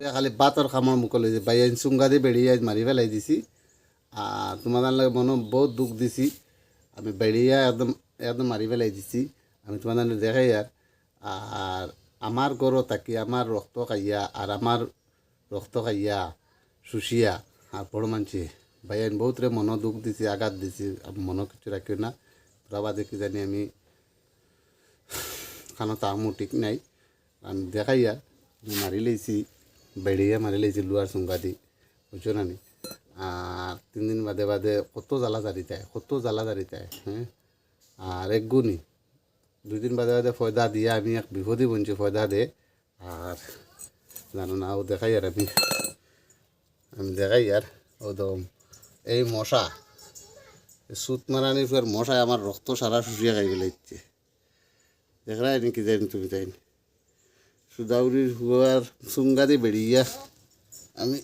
খালি বাতর খামর মুখলে যে ভাই আইন চুঙ্গা দিয়ে বেড়িয়ে মারি ফেলাই দিছি। আর তোমাদের লাগে মনে বহুত দুঃখ দিছি, আমি বেড়িয়া একদম একদম মারি ফেলাই দিছি। আমি তোমাদের দেখাই আর আমার গরো থাকি আমার রক্ত খাইয়া আর আমার রক্ত খাইয়া শুষিয়া আর বড় মানছি ভাই আইন বহুত রে মনে দুঃখ দিছি, আঘাত দিছি। মনে কিছু রাখিও না, তোরা বাদে কি জানি আমি খানা তাহামু ঠিক নাই। আমি দেখাইয়া আমি মারি লইছি, বেড়িয়া মারি লইছি লুয়ার চুঙ্গা দি, বুঝছো না নি। আর 3 দিন বাদে বাদে কত জ্বালা জারি যায়, কত জ্বালা জারি যায়। হ্যাঁ, আর এক গুণই 2 দিন বাদে বাদে ফয়দা দিয়ে আমি এক বিপদই বলছি ফয়দা দে। আর জানো না ও দেখাই আর আমি দেখাই আর ও তো এই মশা সুত মারানির পর মশায় আমার রক্ত সারা শুষিয়ে খাই ফেলাইছে। দেখলাই নাকি জানি তুমি তাই সুদাউরির হুয়ার চুঙ্গা দিয়ে বেরিয়া আমি